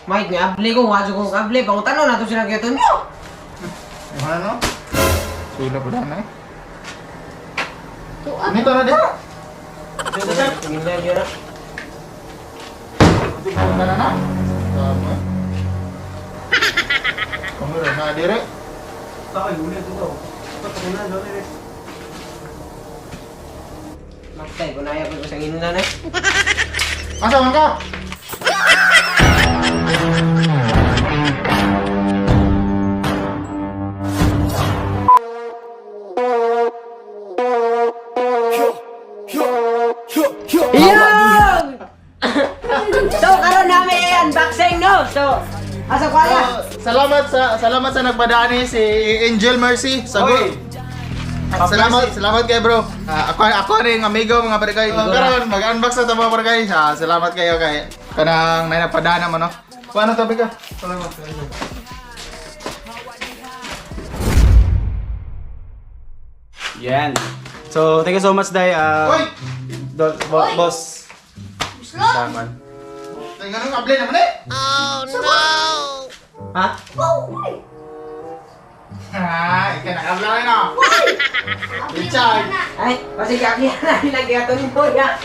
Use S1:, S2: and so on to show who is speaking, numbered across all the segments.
S1: Mait nga, abli ko, wajo kong abli. Pangutano na ito silang kaya nyo.
S2: Yung ano? Sula po daan eh.
S3: Tuwa.
S2: Nito na din.
S1: Tingin na yun na.
S2: Ito po na na. Tama. Kamura na dire.
S4: Takay, ulit ito. Takay na, dali.
S1: Magtay, kunaya ko sa tingin na na.
S2: Asa man ka?
S1: Yan! So, karon namin unboxing, no? So, asa ko ala?
S2: Salamat sa nagpadaan si Angel Mercy.
S4: Oy.
S2: Salamat kay bro. Ako rin amigo mga barkay. Karon mag-unbox na ta mga barkay. Salamat kayo kay kanang nagpadaan mo no. Paano tabi ka? Salamat.
S4: Yan. So, thank you so much, Day.
S2: Oy!
S4: Boss.
S3: Bislo.
S4: Saman.
S2: Tingnan ng kable naman eh.
S1: Ha?
S2: Ika na kable na. Richard.
S1: Ay, kasi kaya na nilagyan mo ya.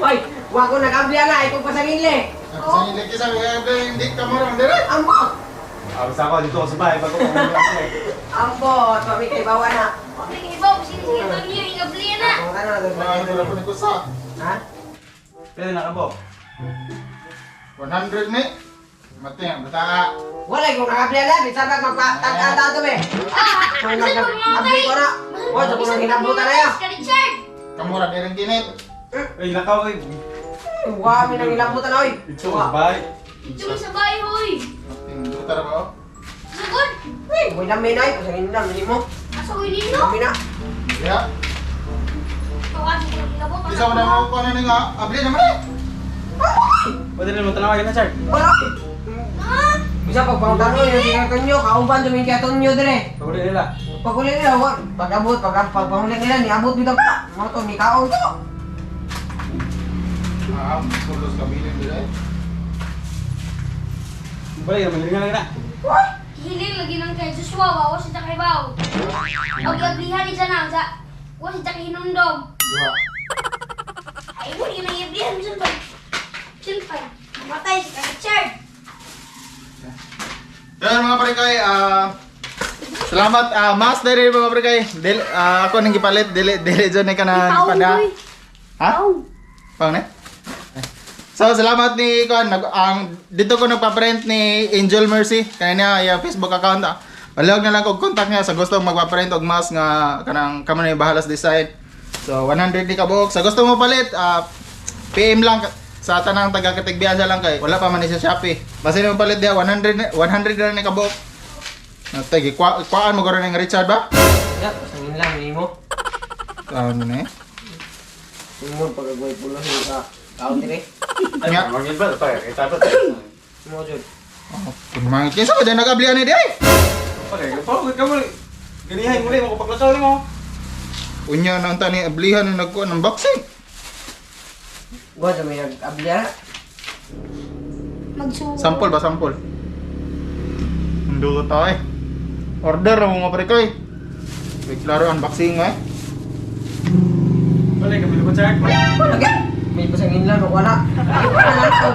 S1: Oy, wa ko nagabli na, ito pa sa ngili.
S2: Sa iliki sa kable hindi ka mo ron dire.
S1: Ambo!
S4: Basta ako dito ako sa bahay. Bago ako mag-unbox.
S1: Ambo, kami kay bawa na.
S3: Okay, ibaw. Sige, niyo. Ingabli na.
S1: Ang ano,
S2: Wala po ni kusa.
S1: ha?
S4: Pwede na ka, Bo.
S2: 100 ni. Mati ang bata.
S1: Wala kong nagabli na, bisabag magpatagkata ito be. Kung nagabli ko na, o, sa kung hinabutan na yan.
S3: Ka Richard.
S2: Kamura din kinit.
S4: Ay, nakaw eh.
S1: Wa mi nang hinabutan na, oy.
S4: Ito sa bahay.
S3: Ito sa bahay, hoy.
S2: Dutar ba?
S3: Sagod.
S1: Uy, dami na, ito sa ngindam, hindi mo.
S3: Asa ko nino?
S1: Dami na.
S2: Ya.
S3: Tawasin ko lang kinabot.
S2: Isa mo na mo ko na nga abli naman eh.
S4: Pwede rin mo tanawagan na, Chard.
S1: Wala.
S3: Ha?
S1: Bisa pag pangutano yung singaton nyo, kauban tuming katon nyo dire.
S4: Paguli nila.
S1: Paguli nila, pag-abot, pag-panguli nila, niabot dito ka. Mga to, ni kaon to.
S2: Pulos kabilin dire.
S4: Balik naman, hilingan lang na.
S3: Hiling lagi ng kay Joshua, wawa si Takay Baw. Pag-ablihan ni Janang, wawa si Takay Hinundong.
S2: Dua.
S3: Ay, wala yun ang i-ablihan. Silpay. Silpay. Mamatay si Kay Richard.
S2: Yan mga parikay, salamat, mas dari mga parikay. Ako nang gipalit, dili dyan ka na pada. Ha? Pang ne? So, salamat ni Kuan. Dito ko nagpa-print ni Angel Mercy. Kanya niya yung Facebook account. Palihog na lang kog contact niya sa gusto magpa-print og mas nga kanang kamo na yung bahalas design. So, 100 di ka buok. Sa gusto mo palit, PM lang sa tanang taga-Katigbiyan lang kay. Wala pa man ni sa Shopee. Basta mo palit dia 100 na ni ka buok. Tagi, kuaan mo garo ng Richard ba?
S1: Ya, sa ngindam, hindi mo.
S2: Ano na eh?
S1: Tingnan pag-agway pulo sa kaon dire.
S2: Nga.
S4: Mangin ba? Kita ba?
S1: Mo jud.
S2: Kumangit kayo sa kada nag-ablihan ni dia eh.
S4: Okay, pagod ka muli. Ganihay muli, makupaklasaw mo.
S2: Unya na ang tani ablihan na nagkuhan ng boxing.
S1: Gwa sa may nag-abli na.
S3: Magsuko.
S2: Sample ba? Sample? Mundo tayo eh. Order na mga parikoy. May klaro unboxing eh.
S4: Balik ka, bilog ko, Chard.
S1: Lagi. May pasangin lang, wala. Wala lang to.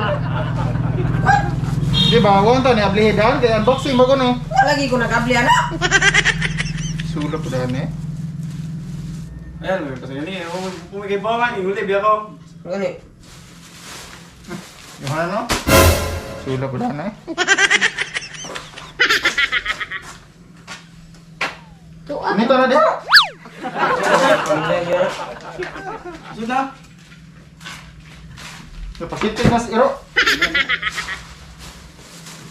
S2: Di ba? Huwag ito ni ablihan. Kaya unboxing ba ko no?
S1: Lagi ko nag-abli na.
S2: Sulap daan eh.
S4: Ayan, may pasangin niya. Pumigay pa man, inguli, biya ko.
S1: Gani.
S2: Yung ano? Sulap daan eh.
S3: Tuwa.
S2: Nito na din.
S4: Sudah.
S2: Napakitin mas iro.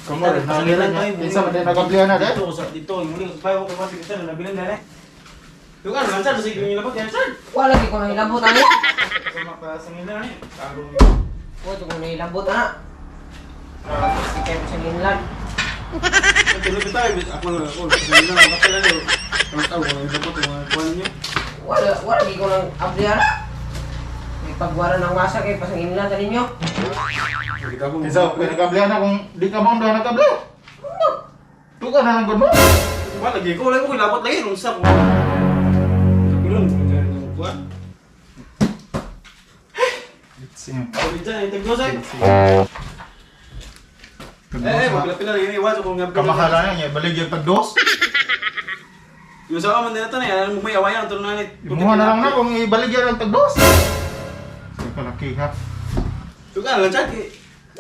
S2: Kamu rin, nabilan niya. Isa ba din nag-ablihan na din?
S4: Dito, inguli ko sa bahay ko kasi kita na nabilan na eh. Yung ano, Chard, kasi yung nilabot yan, Chard.
S1: Wala lagi ko nang ilabot na.
S4: Sama pa sa ngila na eh. Tagong
S1: Wala ko nang ilabot na. Sikay mo sa nginlan.
S4: tulog tayo, ako na ako. Kasi na, makala niyo. Ang tao, walang nilabot, yung mga kuha ninyo.
S1: Wala lagi ko nang abli na. pagwala ng wasak eh, pasangin lang ninyo.
S4: Hindi ka mo.
S2: Isa, pinagablihan akong di ka mo doon nagabli. Tuka na lang gud mo.
S4: Wala lagi ko, wala ko labot lagi nung sak. Kulong, buat. Kalau diyan, tingko say. Magpila lagi ni waso kung ngabli.
S2: Kamahalan niya, balik yung pagdos.
S4: Yung sa man din ito na, alam mo may awayan to na nit.
S2: Imuha na lang na kung ibalik yan ang pagdos. Sige kalaki ha.
S4: Tuka lang chat.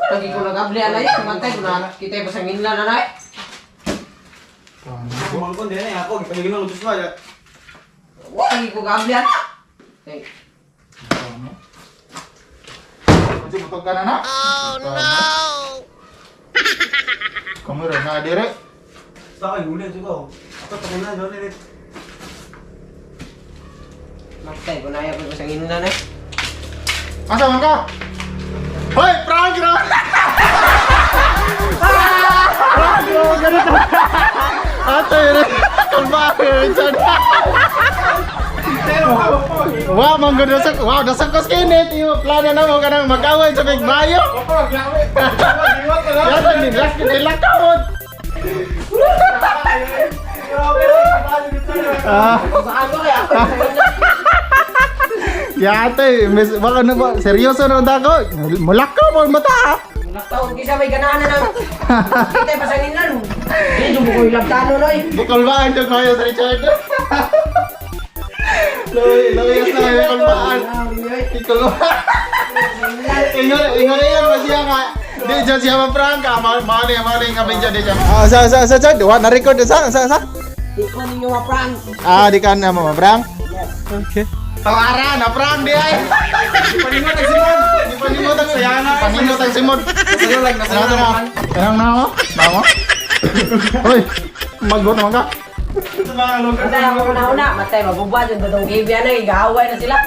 S1: Lagi ko nag-abli alay, mantay ko na kita pasangin lang na eh.
S4: Kumang kon din ako, gipaligin ng tuswa ya.
S1: Lagi ko gabli ala. Eh,
S2: Kasi butog ka na na. Oh no! Kamu rin na dire.
S4: Sa akin huli juga. Ako ta na jole nit.
S1: mantay ko na ko pasangin lang eh.
S2: Asa man ka? Hoy, prank na! Prank mo, ganito! Ate, kalbahin, Richard! Wow, manggo dasag, wow, dasag ko skinit! Yung plano na mo ka nang mag-away sa Big Bayo! Yan, nilak, nilak ka mo!
S1: Saan ko kaya ako pasangin lang.
S2: Ya ate, baka na ba? Seryoso na dako. Mulak ka mo mata.
S1: Naktaon kisa may ganahan na ng kita pasangin lang. Hindi mo ko ilabtano noy.
S2: Bukol ba ang kayo sa Richard? Loy, na yung kalbaan. Ikol ba? Ingon ba siya nga? Di dyan siya ma-prank ka. Mali nga medyo di siya. Sa, na-record sa.
S1: Di ko ninyo ma-prank.
S2: Di ka na ma-prank? Okay. Tawaran, na-prank di ay.
S4: Paningot ang simon.
S2: Paningot ang simon. Kanang na ako? Bango? Hoy, mag-go naman ka.
S4: Ito mga lugar.
S1: Matay ako una-una. Matay, mabubad yung dodong kibya na. Igahaway na sila.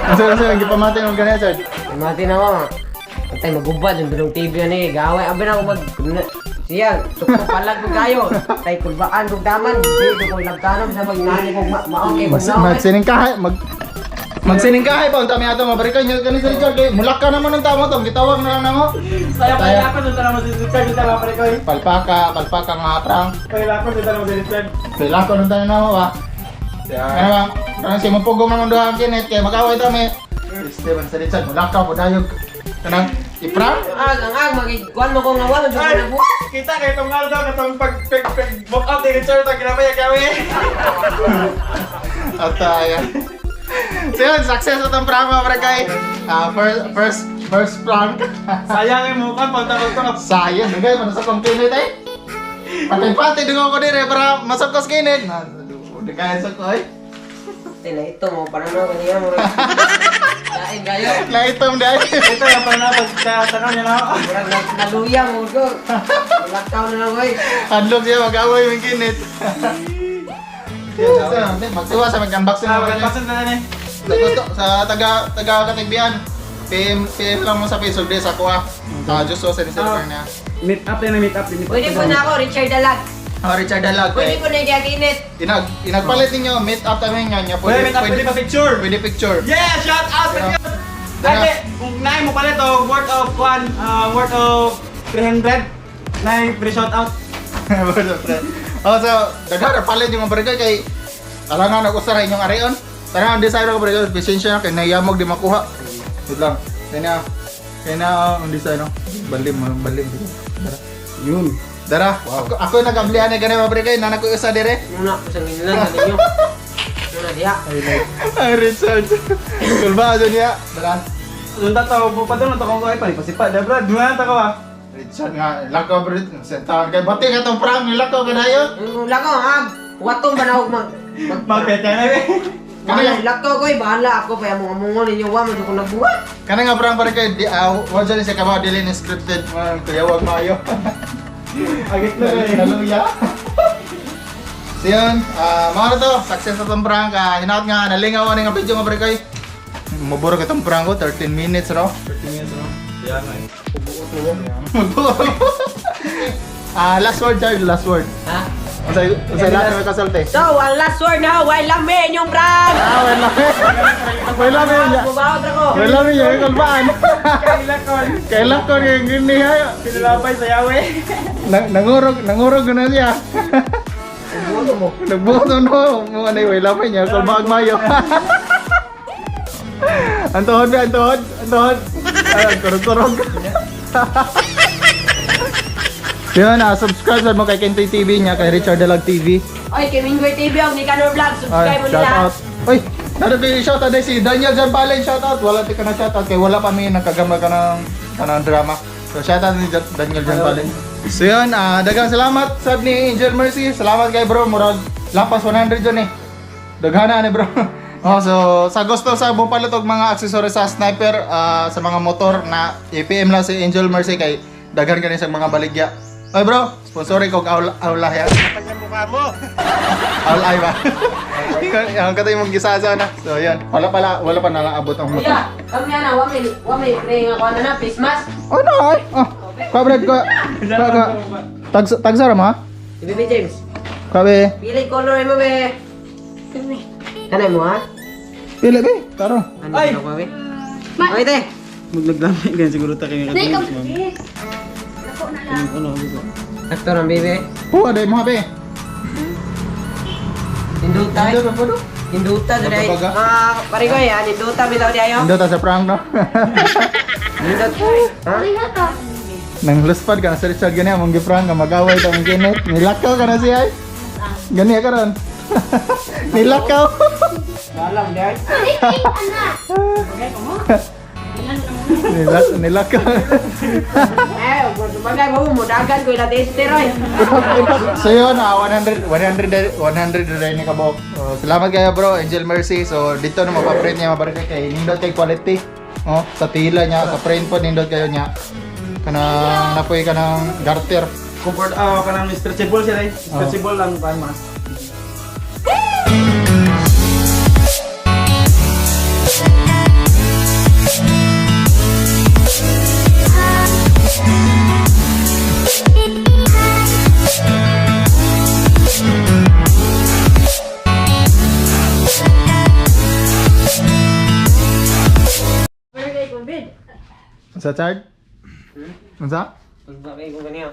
S2: Kasi hindi pa mati ng ganyan, sir.
S1: Mati na mo. Matay, mabubad yung dodong kibya na. Igahaway. Abi na ako mag... Siya, tukpo palag ko kayo. Tay, kulbaan kong daman. Hindi ko ilabtanom sa magnani kong maong
S2: Magsiningkahay, magsiningkahay pa, ang dami ato, mabarikan nyo ka ni Sir Richard, eh. Mulak ka naman ng tamo to, gitawag na lang na mo.
S4: Saya pa ako dito naman si Richard dito lang pare ko.
S2: Palpaka nga prang.
S4: Kaya ako dito naman si Richard.
S2: Pila ko nung tayo na mo ba? Ano ba? Kanang si mapugong naman doon ang kinet, kaya mag-away kami. Steven Sir Richard, mulak ka, budayog. Kanang, iprang?
S1: Ang magigkuhan mo kong awan.
S4: Ay, kita kay itong nga daw katong pag-book out ni Richard ang ginamaya kami.
S2: At ayan. So yun, success at ang prank mga prekay. First prank.
S4: Sayang yung mukha pag tapos
S2: Sayang, nagay, manasap ang kinit eh. Patay-patay dungo ko dire para masap ko skinit. Nagay sa ko eh.
S1: Tila ito mo, parang mo kanina mo. Kain kayo.
S2: Naitom dahil.
S4: ito yung panapag sa tanong niya na ako.
S1: Parang naluyang mo ko. Malakaw na lang ko eh.
S2: Handlog siya mag-away yung kinit. Magsiwa sa mag-unboxing
S4: Sa
S2: naman niya.
S4: pagkapasan na na eh.
S2: Sa taga-katigbihan. PM lang mo sa Facebook din sa kuha. Diyos so sa server niya.
S4: Meet up din na meet up.
S1: Pwede po na ako, Richard Dalag.
S2: Richard Dalag.
S1: Pwede po na i-akinit.
S2: Inagpalit ninyo, meet up namin nga niya.
S4: Pwede meet up, pwede pa picture.
S2: Pwede picture.
S4: Yeah, shout out sa
S2: Yeah.
S4: inyo. Ate, kung naay mo pala ito, worth of 300. Naay free shout out.
S2: So, daghan palit yung mga burger kay alangan nag-usara inyong arion. Tara ang design ko burger, pasensya na kay nayamog di makuha. Wait lang. Kaya ang design no. Balim. Dara.
S4: Yun.
S2: Dara. Ako nag-amblihan ni ganay mga burger, nanak ko isa dire.
S1: Muna, pasangin lang sa ninyo. Muna diha.
S2: Ay Richard. Kulba ajo niya. Dara.
S4: Nung tataw po pa doon, natakong ko ay panipasipa. Debra, dumaan ta ko ah.
S2: Richard nga, lakaw bro. Sentahan kay bati ka tong prank nilakaw ganayon.
S1: Lako, watong ba na ako
S4: Magpetya na eh.
S1: Lakaw ko eh, bahala ako. Kaya mga mungo ninyo, wa, medyo ko nagbuhat.
S2: Kana nga prank para kay wala dyan siya kama dili ni scripted. Kaya wag maayo.
S4: Agit na eh.
S2: Hallelujah. So yun, mga na to, success na itong prank. Hinaot nga, nalingaw nga video nga pare kay. Maburo ka itong prank ko, 13 minutes raw.
S4: 13 minutes no? Kaya nga eh.
S2: Last word, Charles, last word.
S1: Ha?
S2: Unsay lahat may kasulti.
S1: So, ang last word na, why lami inyong brand!
S2: Ah, wala. Wala mo yun.
S1: Bubawat ako!
S2: Wala mo yun, kalbaan. Kailan ko yung gini hayo.
S4: Pinalabay sa yawe.
S2: Nangurog na siya.
S1: Ano mo?
S2: Nagbuto no, mga na wala pa niya, kalbaan mayo. Antohod. Ay, kurog. Yun, subscribe mo kay Kentoy TV niya, kay Richard Dalag TV.
S1: Oy, kay Minggoy TV ang Nicanor Vlog, subscribe mo
S2: shout
S1: nila!
S2: out. Uy, naroon shout out si Daniel Jan Palen, shout out. Wala ti ka na shout out kay wala pa mi nagkagamba ka ng drama. So shout out ni Daniel Jan Palen. So yun, daghang salamat sa ni Angel Mercy. Salamat kay bro, murag lampas 100 yun eh. Daghana ni bro. Oh, so sa gusto sa bupalot og mga accessories sa sniper, sa mga motor na IPM lang si Angel Mercy kay daghan kani sa mga baligya. Oy bro, sponsorin ko aula yan.
S4: Kapag yung mukha mo.
S2: Aulay ba? Ang katay mong gisasa na. So yan, wala pa nalaabot ang motor.
S1: Kuya, kami na, wami, pre, nga kuha na, face mask!
S2: Oh no, ay. Kabrad ko. Tagsara mo ha?
S1: Baby James,
S2: Kabe.
S1: pili color mo be! Kanay mo ha?
S2: Pili be, taro.
S1: Ano
S4: Ay!
S1: ko be? Okay te!
S4: Maglaglamay ganyan siguro ta kayo.
S3: Nay, come. Ako na lang.
S4: Ano, gusto?
S1: Actor ang baby.
S2: Puwa day mo be.
S1: Hinduta.
S2: Ando pa do.
S1: Hinduta dali.
S2: Babaga.
S1: Parigoy ha, hinduta bitaw di ayo.
S2: Ando ta sa prank no.
S1: Hindut. Ha?
S3: Lihat ka.
S2: Nang luspad ka na sa Richard gani among giprank ka magaway ta mong Kenneth. Nilakaw ka na siya. Gani ka ron. Nilakaw.
S1: Alam di ay.
S3: Lihat anak.
S2: Nilakaw.
S1: Bagay mo dagan ko ila testeroy.
S2: So yun, 100 rin ni kabok. Salamat kayo bro, Angel Mercy. So dito na mapaprint niya, mabarika kay nindot kay quality. Oh, sa tila niya, sa print po nindot kayo niya. Kanang napoy ka ng garter.
S4: Comfort, kanang stretchable siya eh. Stretchable lang pa mas.
S2: Sa chart? Unsa?
S1: Bagay ko ganiya.